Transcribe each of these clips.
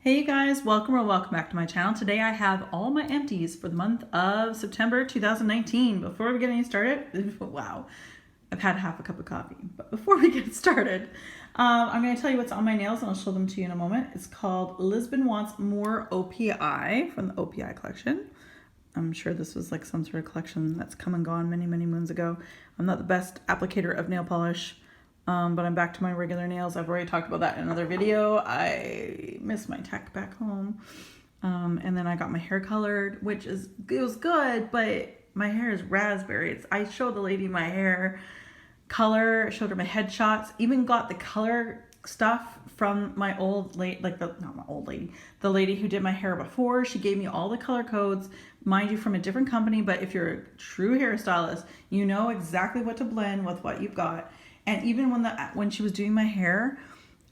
Hey you guys, welcome back to my channel. Today I have all my empties for the month of September 2019. Before we get any started, wow, I've had half a cup of coffee. But before we get started, I'm going to tell you what's on my nails and I'll show them to you in a moment. It's called Lisbon Wants More OPI from the OPI collection. I'm sure this was like some sort of collection that's come and gone many moons ago. I'm not the best applicator of nail polish. But I'm back to my regular nails. I've already talked about that in another video. I missed my tech back home. And then I got my hair colored, which it was good, but my hair is raspberry. I showed the lady my hair color, showed her my headshots, even got the color stuff from my old lady, not my old lady, the lady who did my hair before. She gave me all the color codes, mind you, from a different company, but if you're a true hairstylist, you know exactly what to blend with what you've got. And even when she was doing my hair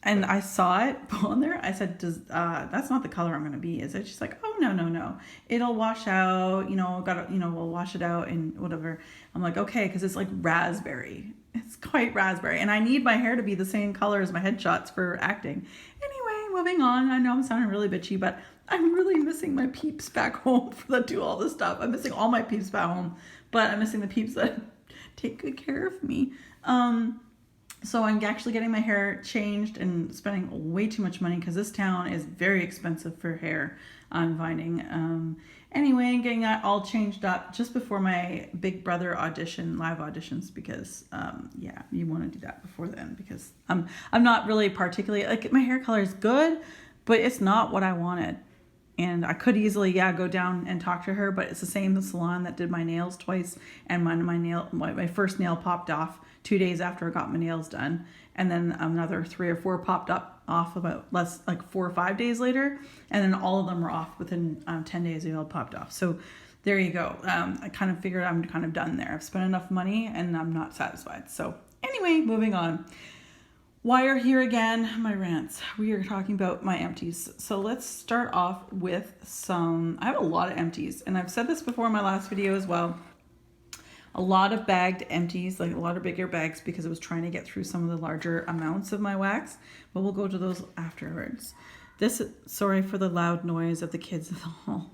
and I saw it on there, I said, that's not the color I'm going to be, is it? She's like, oh, no. It'll wash out, we'll wash it out and whatever. I'm like, okay, because it's like raspberry. It's quite raspberry. And I need my hair to be the same color as my headshots for acting. Anyway, moving on. I know I'm sounding really bitchy, but I'm really missing my peeps back home that do all this stuff. I'm missing all my peeps back home, but I'm missing the peeps that take good care of me. So I'm actually getting my hair changed and spending way too much money because this town is very expensive for hair, I'm finding. Anyway, getting that all changed up just before my Big Brother audition, live auditions, because yeah, you want to do that before then, because I'm not really particularly, like, my hair color is good, but it's not what I wanted. And I could easily, go down and talk to her, but it's the same salon that did my nails twice, and my first nail popped off 2 days after I got my nails done, and then another 3 or 4 popped off about 4 or 5 days later, and then all of them were off within 10 days. They all popped off. So there you go. I kind of figured I'm kind of done there. I've spent enough money and I'm not satisfied. So anyway, moving on. Why are here again? My rants. We are talking about my empties. So let's start off with I have a lot of empties, and I've said this before in my last video as well. A lot of bagged empties, like a lot of bigger bags, because I was trying to get through some of the larger amounts of my wax, but we'll go to those afterwards. Sorry for the loud noise of the kids in the hall.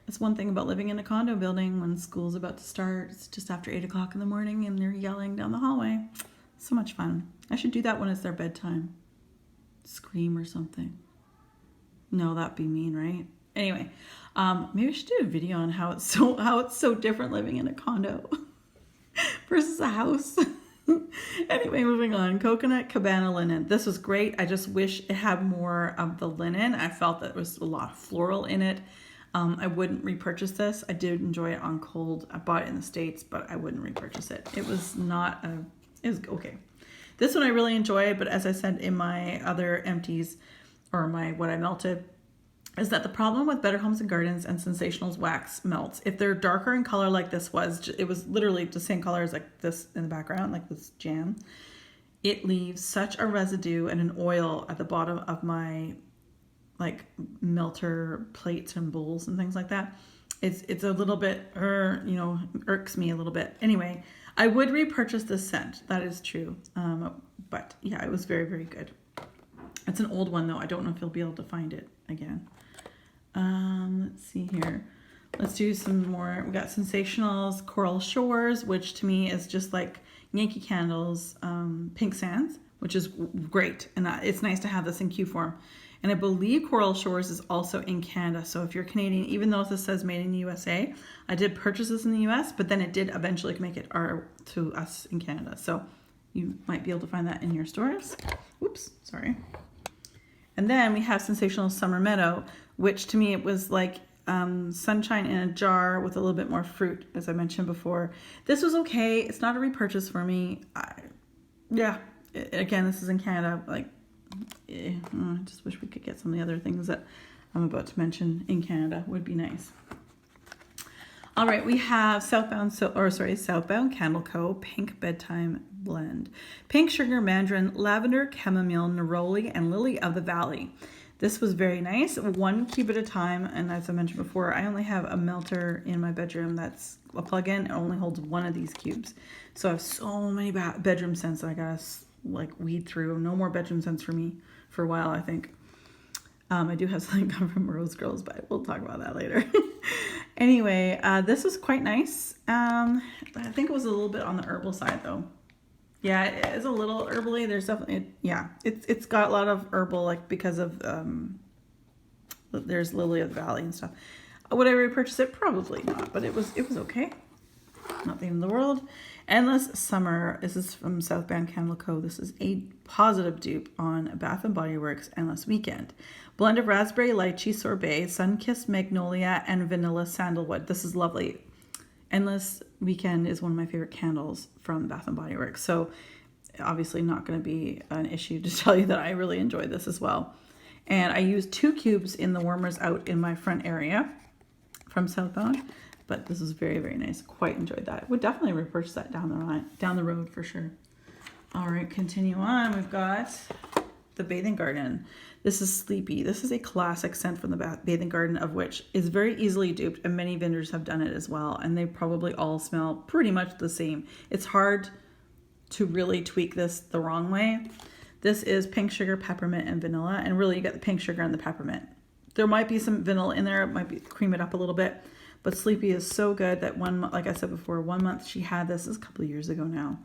That's one thing about living in a condo building when school's about to start. It's just after 8 o'clock in the morning and they're yelling down the hallway. So much fun. I should do that when it's their bedtime. Scream or something. No, that'd be mean, right? Anyway, maybe I should do a video on how it's so different living in a condo versus a house. Anyway, moving on. Coconut Cabana linen. This was great. I just wish it had more of the linen. I felt that there was a lot of floral in it. I wouldn't repurchase this. I did enjoy it on cold. I bought it in the States, but I wouldn't repurchase it. It was okay. This one I really enjoyed, but as I said in my other empties, or what I melted, is that the problem with Better Homes and Gardens and Sensationals wax melts, if they're darker in color like this was, it was literally the same color as like this in the background, like this jam, it leaves such a residue and an oil at the bottom of my like melter plates and bowls and things like that. It's a little bit, irks me a little bit. Anyway, I would repurchase this scent. That is true. But yeah, it was very good. It's an old one though. I don't know if you'll be able to find it again. Let's see here. Let's do some more. We got Sensationals Coral Shores, which to me is just like Yankee Candle's Pink Sands, which is great. And it's nice to have this in Q form. And I believe Coral Shores is also in Canada. So if you're Canadian, even though this says made in the USA, I did purchase this in the US, but then it did eventually make it to us in Canada. So you might be able to find that in your stores. Oops, sorry. And then we have Sensational Summer Meadow, which to me it was like sunshine in a jar with a little bit more fruit, as I mentioned before. This was okay. It's not a repurchase for me. Again, this is in Canada. I just wish we could get some of the other things that I'm about to mention in Canada. Would be nice. All right, we have Southbound Candle Co. Pink Bedtime Blend. Pink Sugar Mandarin, Lavender, Chamomile, Neroli, and Lily of the Valley. This was very nice. One cube at a time, and as I mentioned before, I only have a melter in my bedroom that's a plug-in. It only holds one of these cubes. So I have so many bedroom scents that I gotta weed through. No more bedroom scents for me for a while, I think. I do have something come from Rose Girls, but we'll talk about that later. Anyway, this was quite nice. I think it was a little bit on the herbal side though. Yeah, it is a little herbally. There's definitely, yeah, it's got a lot of herbal, like because of, there's Lily of the Valley and stuff. Would I repurchase it? Probably not, but it was okay. Not the end of the world. Endless Summer. This is from South Bend Candle Co. This is a positive dupe on Bath & Body Works Endless Weekend. Blend of raspberry lychee sorbet, sun-kissed magnolia, and vanilla sandalwood. This is lovely. Endless Weekend is one of my favorite candles from Bath & Body Works. So obviously not going to be an issue to tell you that I really enjoyed this as well. And I used 2 cubes in the warmers out in my front area from Southbound. But this is very, very nice. Quite enjoyed that. Would definitely repurchase that down the road for sure. All right, continue on. We've got the Bathing Garden. This is Sleepy. This is a classic scent from the Bathing Garden, of which is very easily duped, and many vendors have done it as well. And they probably all smell pretty much the same. It's hard to really tweak this the wrong way. This is pink sugar, peppermint, and vanilla. And really, you get the pink sugar and the peppermint. There might be some vanilla in there. It might be cream it up a little bit. But Sleepy is so good that like I said before, 1 month she had this is a couple of years ago now.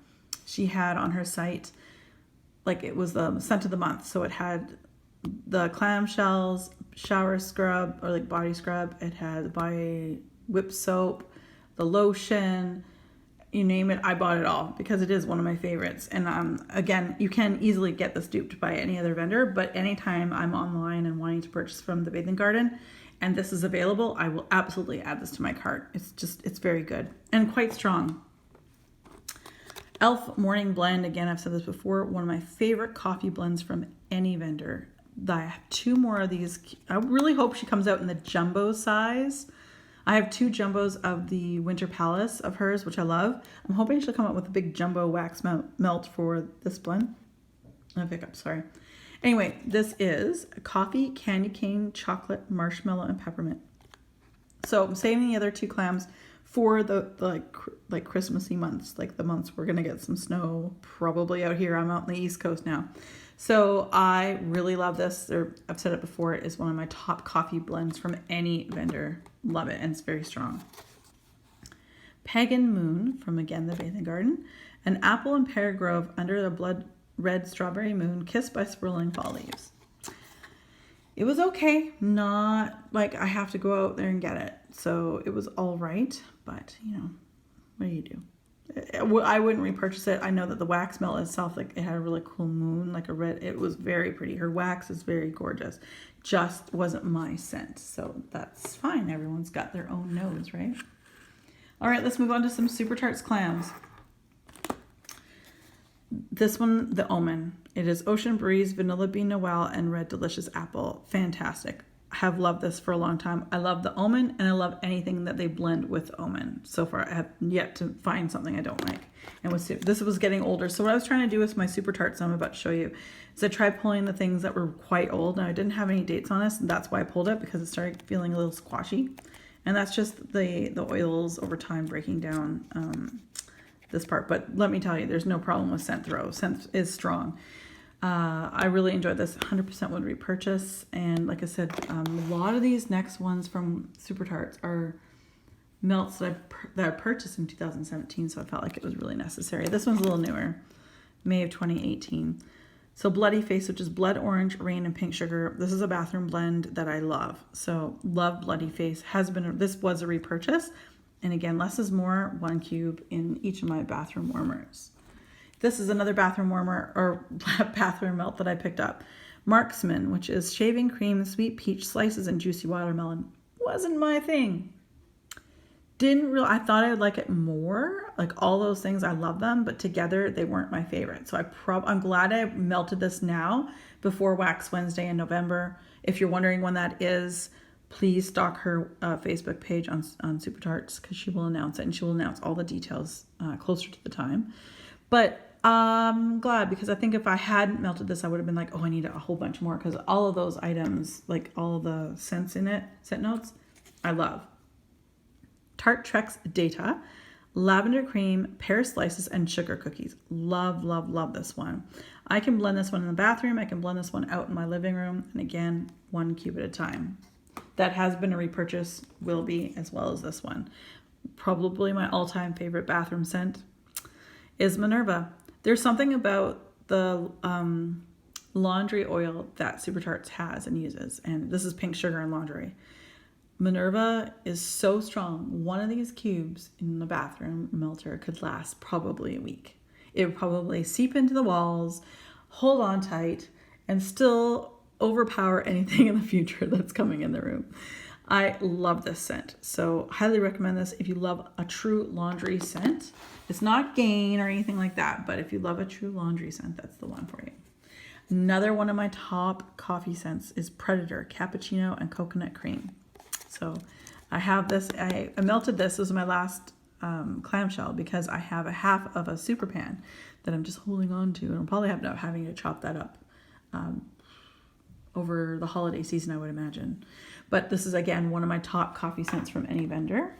She had on her site, like it was the scent of the month. So it had the clamshells, shower scrub or like body scrub. It had body whip soap, the lotion, you name it. I bought it all because it is one of my favorites. And again, you can easily get this duped by any other vendor, but anytime I'm online and wanting to purchase from the Bathing Garden, and this is available, I will absolutely add this to my cart. It's very good and quite strong. Elf Morning Blend, again, I've said this before, one of my favorite coffee blends from any vendor. I have 2 more of these. I really hope she comes out in the jumbo size. I have 2 jumbos of the Winter Palace of hers, which I love. I'm hoping she'll come out with a big jumbo wax melt for this blend. Sorry. Anyway, this is a coffee, candy cane, chocolate, marshmallow, and peppermint. So I'm saving the other 2 clams for the like Christmassy months, like the months we're gonna get some snow probably out here. I'm out on the East Coast now. So I really love this. I've said it before, it is one of my top coffee blends from any vendor. Love it, and it's very strong. Pagan Moon from, again, the Bathing Garden. An apple and pear grove under the blood red strawberry moon, kissed by swirling fall leaves. It was okay. Not like I have to go out there and get it. So it was all right, but you know, what do you do? I wouldn't repurchase it. I know that the wax melt itself, like it had a really cool moon, like a red, it was very pretty. Her wax is very gorgeous. Just wasn't my scent. So that's fine. Everyone's got their own nose, right? All right, let's move on to some Super Tarts clams. This one, the Omen. It is Ocean Breeze, Vanilla Bean Noel, and Red Delicious Apple. Fantastic. I have loved this for a long time. I love the Omen, and I love anything that they blend with Omen. So far, I have yet to find something I don't like. And this was getting older. So what I was trying to do with my Super Tarts I'm about to show you is I tried pulling the things that were quite old. And I didn't have any dates on this, and that's why I pulled it, because it started feeling a little squashy. And that's just the oils over time breaking down this part. But let me tell you, there's no problem with scent throw. Scent is strong. I really enjoyed this. 100% would repurchase. And like I said, a lot of these next ones from Super Tarts are melts that I purchased in 2017. So I felt like it was really necessary. This one's a little newer, May of 2018. So Bloody Face, which is blood orange, rain, and pink sugar. This is a bathroom blend that I love. So love Bloody Face. This was a repurchase. And again, less is more, 1 cube in each of my bathroom warmers. This is another bathroom warmer or bathroom melt that I picked up. Marksman, which is shaving cream, sweet peach slices, and juicy watermelon. Wasn't my thing. I thought I would like it more. Like all those things, I love them, but together they weren't my favorite. So I'm glad I melted this now before Wax Wednesday in November. If you're wondering when that is, please stalk her Facebook page on Super Tarts, because she will announce it, and she will announce all the details closer to the time. But I'm glad, because I think if I hadn't melted this, I would have been like, oh, I need a whole bunch more, because all of those items, like all of the scents in it, scent notes, I love. Tarte Trex Data, lavender cream, pear slices, and sugar cookies. Love, love, love this one. I can blend this one in the bathroom. I can blend this one out in my living room. And again, 1 cube at a time. That has been a repurchase, will be, as well as this one. Probably my all-time favorite bathroom scent is Minerva. There's something about the laundry oil that Super Tarts has and uses. And this is pink sugar and laundry. Minerva is so strong. One of these cubes in the bathroom melter could last probably a week. It would probably seep into the walls, hold on tight, and still overpower anything in the future that's coming in the room. I love this scent. So highly recommend this if you love a true laundry scent. It's not Gain or anything like that, but if you love a true laundry scent, that's the one for you. Another one of my top coffee scents is Predator Cappuccino and Coconut Cream. So I have this, I melted this. This was my last clamshell because I have a half of a super pan that I'm just holding on to, and I'll probably end up having to chop that up over the holiday season, I would imagine. But this is, again, one of my top coffee scents from any vendor.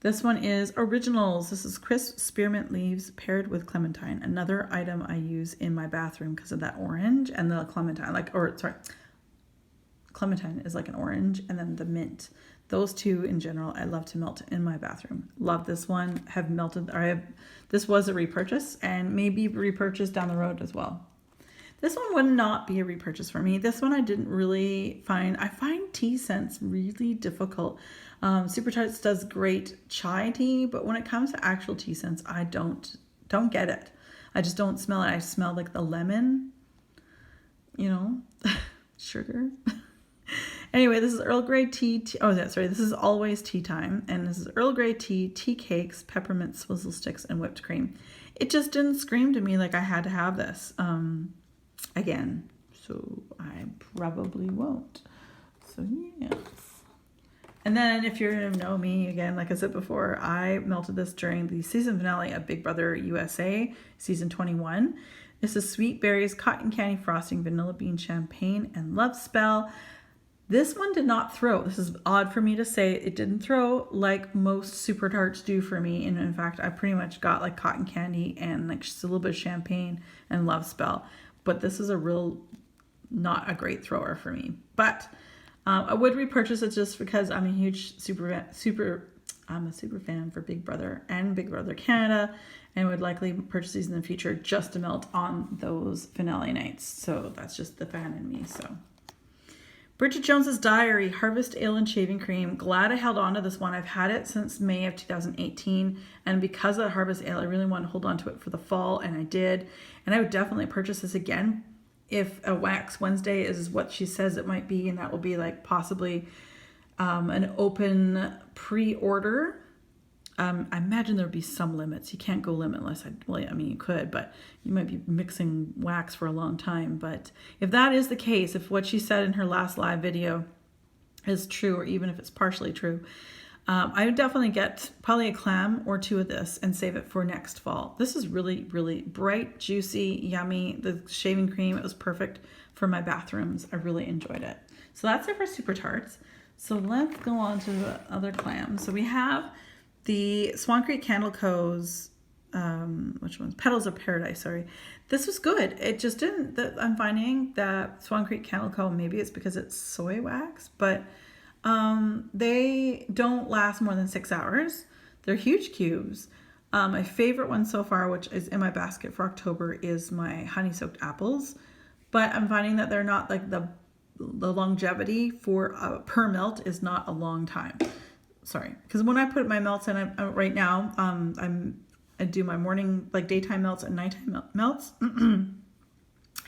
This one is Originals. This is crisp spearmint leaves paired with clementine. Another item I use in my bathroom because of that orange and the clementine, clementine is like an orange, and then the mint. Those two in general, I love to melt in my bathroom. Love this one. Have melted, this was a repurchase and maybe repurchase down the road as well. This one would not be a repurchase for me. This one I didn't really find. I find tea scents really difficult. Super Tarts does great chai tea, but when it comes to actual tea scents, I don't get it. I just don't smell it. I smell like the lemon, sugar. Anyway, this is Earl Grey tea. This is Always Tea Time. And this is Earl Grey tea, tea cakes, peppermint swizzle sticks, and whipped cream. It just didn't scream to me like I had to have this. Again, so I probably won't. So yes. And then if you know me, again, like I said before, I melted this during the season finale of Big Brother USA, season 21. This is Sweet Berries, Cotton Candy Frosting, Vanilla Bean Champagne, and Love Spell. This one did not throw. This is odd for me to say. It didn't throw like most Super Tarts do for me. And in fact, I pretty much got like cotton candy and like just a little bit of champagne and Love Spell. But this is not a great thrower for me. But I would repurchase it just because I'm a huge I'm a super fan for Big Brother and Big Brother Canada, and would likely purchase these in the future just to melt on those finale nights. So that's just the fan in me. So Bridget Jones's Diary, Harvest Ale and Shaving Cream. Glad I held on to this one. I've had it since May of 2018. And because of Harvest Ale, I really want to hold on to it for the fall. And I did. And I would definitely purchase this again if a Wax Wednesday is what she says it might be. And that will be like possibly an open pre-order. I imagine there would be some limits. You can't go limitless. You could, but you might be mixing wax for a long time. But if that is the case, if what she said in her last live video is true, or even if it's partially true, I would definitely get probably a clam or two of this and save it for next fall. This is really, really bright, juicy, yummy. The shaving cream, it was perfect for my bathrooms. I really enjoyed it. So that's it for Super Tarts. So let's go on to the other clams. So we have the Swan Creek Candle Co.'s, which one's Petals of Paradise, sorry. This was good. It just didn't, I'm finding that Swan Creek Candle Co., maybe it's because it's soy wax, but they don't last more than 6 hours. They're huge cubes. My favorite one so far, which is in my basket for October, is my honey soaked apples. But I'm finding that they're not like the longevity for per melt is not a long time. Sorry, because when I put my melts in, right now, I do my morning, like daytime melts and nighttime melts.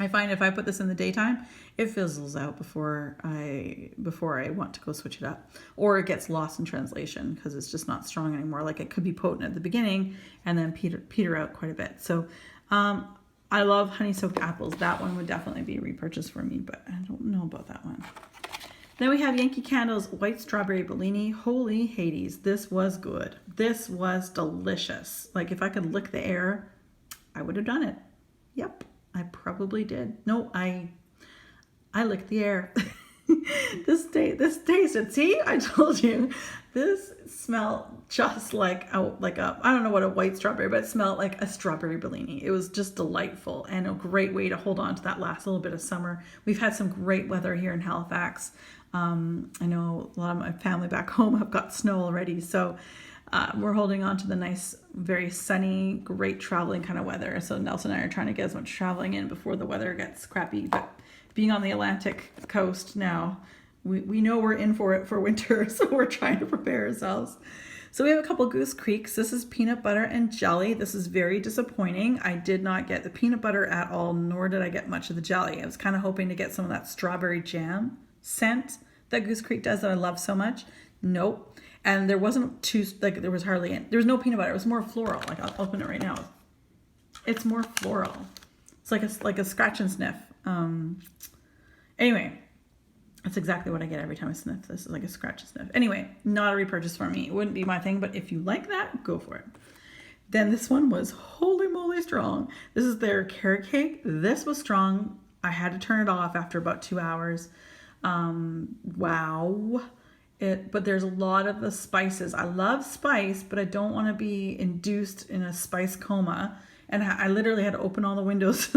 I find if I put this in the daytime, it fizzles out before I want to go switch it up, or it gets lost in translation because it's just not strong anymore. Like it could be potent at the beginning and then peter out quite a bit. So I love honey soaked apples. That one would definitely be a repurchase for me, but I don't know about that one. Then we have Yankee Candle's White Strawberry Bellini. Holy Hades, this was good. This was delicious. Like if I could lick the air, I would have done it. Yep, I probably did. No, I licked the air. This tasted. See, I told you. This smelled just like a I don't know what a white strawberry, but it smelled like a strawberry Bellini. It was just delightful and a great way to hold on to that last little bit of summer. We've had some great weather here in Halifax. I know a lot of my family back home have got snow already, so we're holding on to the nice, very sunny, great traveling kind of weather. So Nelson and I are trying to get as much traveling in before the weather gets crappy. But being on the Atlantic coast now, we know we're in for it for winter, so we're trying to prepare ourselves. So we have a couple Goose Creeks. This is peanut butter and jelly. This is very disappointing. I did not get the peanut butter at all, nor did I get much of the jelly. I was kind of hoping to get some of that strawberry jam scent that Goose Creek does that I love so much. Nope. And there wasn't there was no peanut butter. It was more floral. Like, I'll open it right now. It's more floral. It's like a scratch and sniff. Anyway, that's exactly what I get every time I sniff. This is like a scratch and sniff. Anyway, not a repurchase for me. It wouldn't be my thing, but if you like that, go for it. Then this one was holy moly strong. This is their carrot cake. This was strong. I had to turn it off after about 2 hours. Wow. But there's a lot of the spices. I love spice, but I don't want to be induced in a spice coma. And I literally had to open all the windows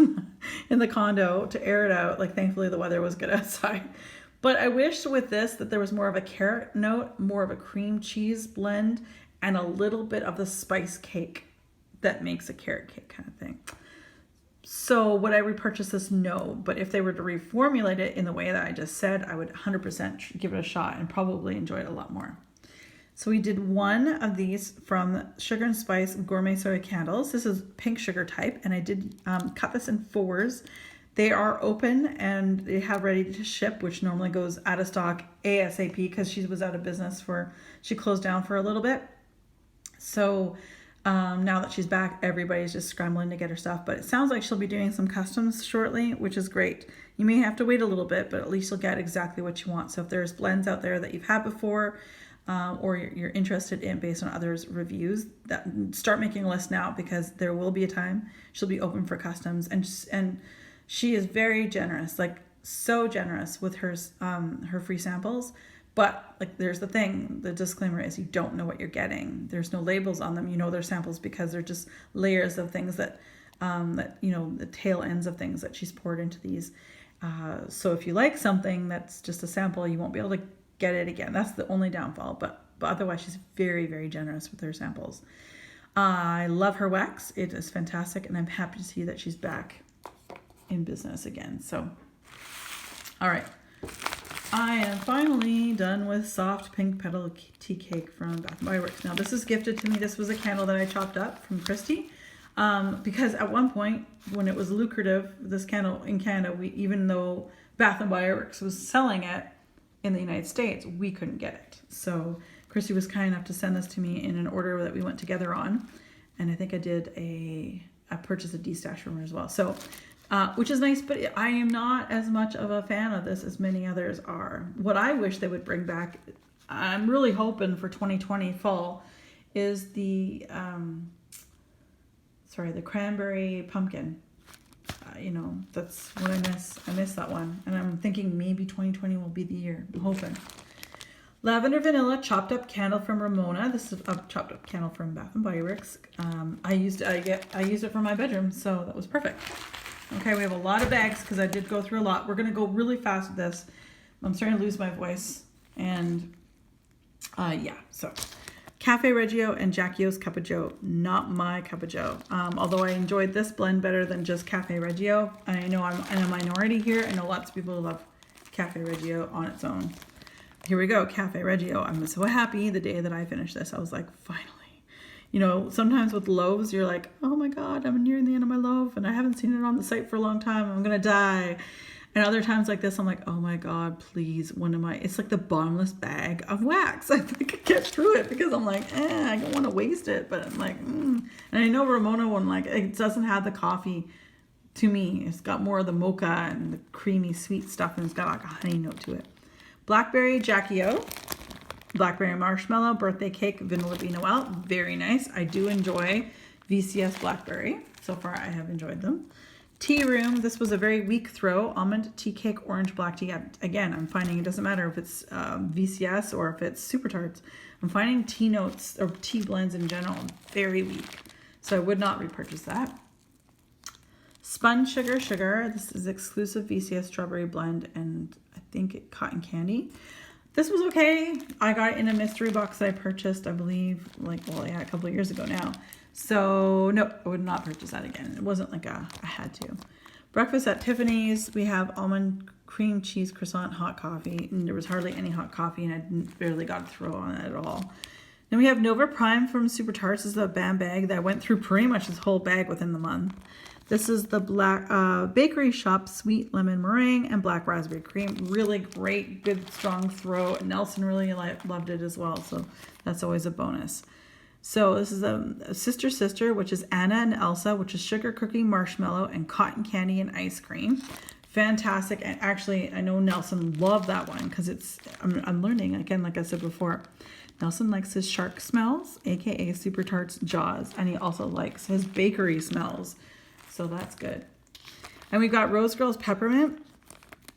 in the condo to air it out. Like, thankfully the weather was good outside. But I wish with this that there was more of a carrot note, more of a cream cheese blend, and a little bit of the spice cake that makes a carrot cake kind of thing. So would I repurchase this? No. But if they were to reformulate it in the way that I just said, I would 100% give it a shot and probably enjoy it a lot more. So we did one of these from Sugar and Spice Gourmet Soy Candles. This is pink sugar type, and I did cut this in 4s. They are open and they have ready to ship, which normally goes out of stock ASAP because she was out of business she closed down for a little bit. So now that she's back, everybody's just scrambling to get her stuff. But it sounds like she'll be doing some customs shortly, which is great. You may have to wait a little bit, but at least you'll get exactly what you want. So if there's blends out there that you've had before, or you're interested in based on others' reviews, start making a list now, because there will be a time she'll be open for customs, and she is very generous, like so generous with her free samples. But like, there's the thing, the disclaimer is you don't know what you're getting. There's no labels on them. You know they're samples because they're just layers of things that the tail ends of things that she's poured into these. So if you like something that's just a sample, you won't be able to get it again. That's the only downfall. But otherwise, she's very, very generous with her samples. I love her wax. It is fantastic, and I'm happy to see that she's back in business again. So, all right. I am finally done with soft pink petal tea cake from Bath & Body Works. Now, this is gifted to me. This was a candle that I chopped up from Christy. Because at one point, when it was lucrative, this candle in Canada, even though Bath & Body Works was selling it in the United States, we couldn't get it. So Christy was kind enough to send this to me in an order that we went together on. And I think I did a purchase a D-stash from her as well. So, which is nice, but I am not as much of a fan of this as many others are. What I wish they would bring back, I'm really hoping for 2020 fall, is the cranberry pumpkin. That's what I miss. I miss that one. And I'm thinking maybe 2020 will be the year. I'm hoping. Lavender Vanilla chopped up candle from Ramona. This is a chopped up candle from Bath & Body Works. I used it for my bedroom, so that was perfect. Okay, we have a lot of bags because I did go through a lot. We're going to go really fast with this. I'm starting to lose my voice. And so Cafe Reggio and Jackie O's Cup of Joe. Not my cup of joe. Although I enjoyed this blend better than just Cafe Reggio. And I know I'm in a minority here. I know lots of people who love Cafe Reggio on its own. Here we go, Cafe Reggio. I'm so happy the day that I finished this. I was like, finally. Sometimes with loaves, you're like, oh my God, I'm nearing the end of my loaf and I haven't seen it on the site for a long time. I'm going to die. And other times like this, I'm like, oh my God, please, it's like the bottomless bag of wax. I think I get through it because I'm like, I don't want to waste it. But I'm like, And I know Ramona one, like, it doesn't have the coffee to me. It's got more of the mocha and the creamy sweet stuff, and it's got like a honey note to it. Blackberry Jackie O. Blackberry Marshmallow Birthday Cake Vanilla Bean Noel. Very nice. I do enjoy VCS Blackberry. So far I have enjoyed them. Tea Room, this was a very weak throw. Almond tea cake, orange black tea. Again, I'm finding it doesn't matter if it's VCS or if it's Super Tarts. I'm finding tea notes or tea blends in general very weak. So I would not repurchase that. Spun Sugar Sugar. This is exclusive VCS strawberry blend and I think cotton candy. This was okay. I got it in a mystery box that I purchased, I believe, a couple of years ago now. So no, I would not purchase that again. It wasn't like I had to. Breakfast at Tiffany's. We have almond cream cheese croissant hot coffee. And there was hardly any hot coffee and I barely got a throw on it at all. Then we have Nova Prime from Super Tarts. This is a BAM bag that went through pretty much this whole bag within the month. This is the Black Bakery Shop Sweet Lemon Meringue and Black Raspberry Cream. Really great, good, strong throw. Nelson really loved it as well, so that's always a bonus. So this is a Sister, which is Anna and Elsa, which is sugar cookie, marshmallow, and cotton candy and ice cream. Fantastic. And actually, I know Nelson loved that one because I'm learning, again, like I said before, Nelson likes his shark smells, aka Super Tarts Jaws, and he also likes his bakery smells. So that's good. And we've got Rose Girls Peppermint.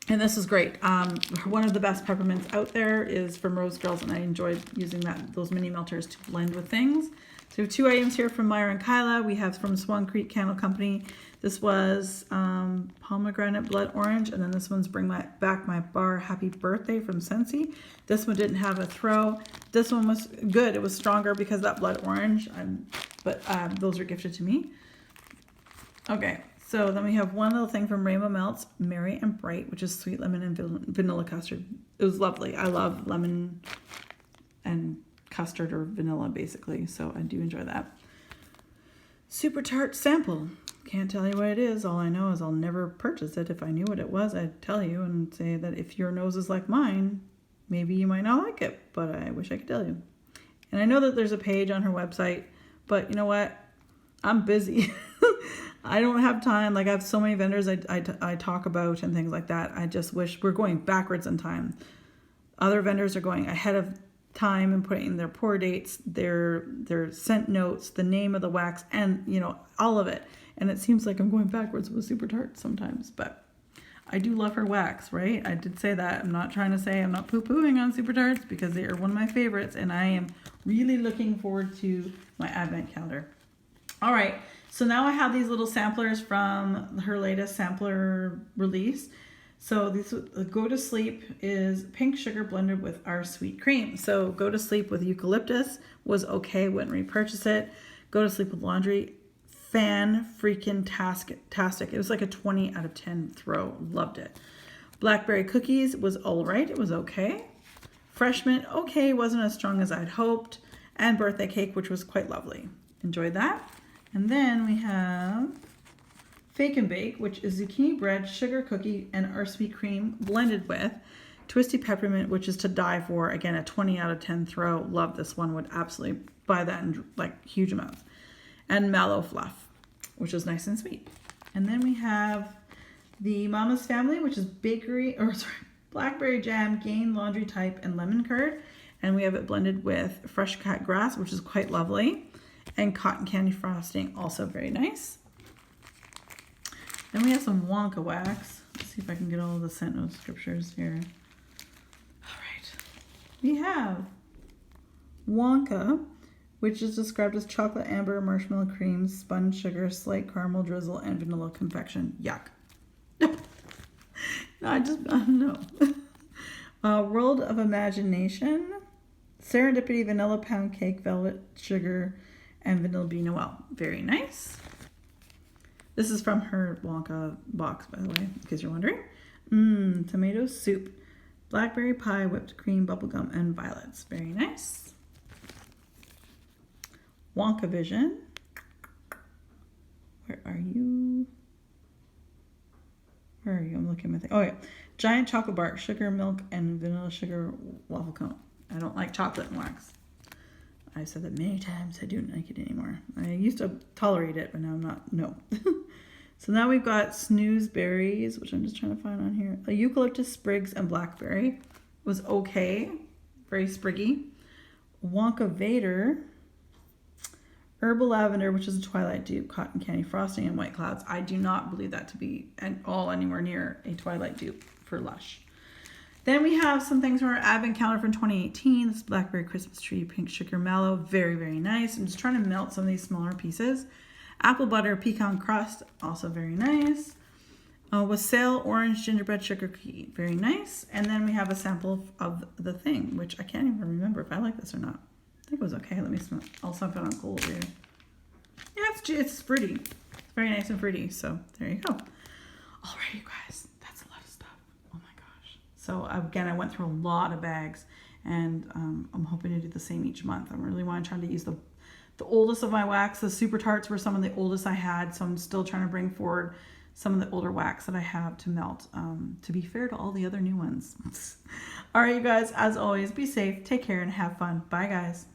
And this is great. One of the best peppermints out there is from Rose Girls, and I enjoyed using those mini melters to blend with things. So we have 2 items here from Myra and Kyla. We have from Swan Creek Candle Company. This was pomegranate blood orange, and then this one's Bring Back My Bar Happy Birthday from Scentsy. This one didn't have a throw. This one was good. It was stronger because of that blood orange, but those were gifted to me. Okay, so then we have one little thing from Rainbow Melts, Merry and Bright, which is sweet lemon and vanilla custard. It was lovely. I love lemon and custard or vanilla, basically, so I do enjoy that. Super Tart Sample. Can't tell you what it is. All I know is I'll never purchase it. If I knew what it was, I'd tell you and say that if your nose is like mine, maybe you might not like it, but I wish I could tell you. And I know that there's a page on her website, but you know what? I'm busy. I don't have time. Like, I have so many vendors I talk about and things like that. I just wish we're going backwards in time. Other vendors are going ahead of time and putting their pour dates, their scent notes, the name of the wax, and all of it. And it seems like I'm going backwards with Super Tarts sometimes, but I do love her wax, right? I did say that. I'm not trying to say I'm not poo-pooing on Super Tarts because they are one of my favorites, and I am really looking forward to my advent calendar. All right, so now I have these little samplers from her latest sampler release. So this Go to Sleep is pink sugar blended with our sweet cream. So Go to Sleep with eucalyptus was okay, wouldn't repurchase it. Go to Sleep with laundry, fan-freaking-tastic. It was like a 20 out of 10 throw. Loved it. Blackberry cookies was all right. It was okay. Freshman, okay, wasn't as strong as I'd hoped. And birthday cake, which was quite lovely. Enjoyed that. And then we have Fake and Bake, which is zucchini bread, sugar cookie, and our sweet cream blended with Twisty Peppermint, which is to die for. Again, a 20 out of 10 throw. Love this one. Would absolutely buy that in like huge amounts. And Mallow Fluff, which is nice and sweet. And then we have the Mama's Family, which is blackberry jam, Gain laundry type, and lemon curd. And we have it blended with fresh cut grass, which is quite lovely. And cotton candy frosting, also very nice. Then we have some Wonka wax. Let's see if I can get all of the scent note scriptures here. All right. We have Wonka, which is described as chocolate amber, marshmallow cream, spun sugar, slight caramel drizzle, and vanilla confection. Yuck. I don't know. World of Imagination, Serendipity, vanilla pound cake, velvet sugar, and vanilla bean Noel. Very nice. This is from her Wonka box, by the way, in case you're wondering. Tomato soup, blackberry pie, whipped cream, bubblegum, and violets. Very nice. Wonka Vision. Where are you? Where are you? I'm looking at my thing. Oh, yeah. Giant chocolate bar, sugar, milk, and vanilla sugar waffle cone. I don't like chocolate and wax. I've said that many times. I don't like it anymore. I used to tolerate it, but now I'm not. No. So now we've got snooze berries, which I'm just trying to find on here. A eucalyptus sprigs and blackberry was okay. Very spriggy. Wonka Vader. Herbal Lavender, which is a Twilight dupe, Cotton Candy Frosting, and White Clouds. I do not believe that to be at all anywhere near a Twilight dupe for Lush. Then we have some things from our advent calendar from 2018. This Blackberry Christmas Tree Pink Sugar Mallow. Very, very nice. I'm just trying to melt some of these smaller pieces. Apple Butter Pecan Crust. Also very nice. Wassail Orange Gingerbread Sugar Cookie. Very nice. And then we have a sample of the thing, which I can't even remember if I like this or not. I think it was okay. Let me smell. Also, I've got on cool over here. Yeah, it's fruity. It's very nice and fruity. So there you go. All right, you guys. That's a lot of stuff. Oh my gosh. So again, I went through a lot of bags, and I'm hoping to do the same each month. I really want to try to use the oldest of my wax. The Super Tarts were some of the oldest I had, so I'm still trying to bring forward some of the older wax that I have to melt, to be fair to all the other new ones. All right, you guys, as always, be safe, take care, and have fun. Bye, guys.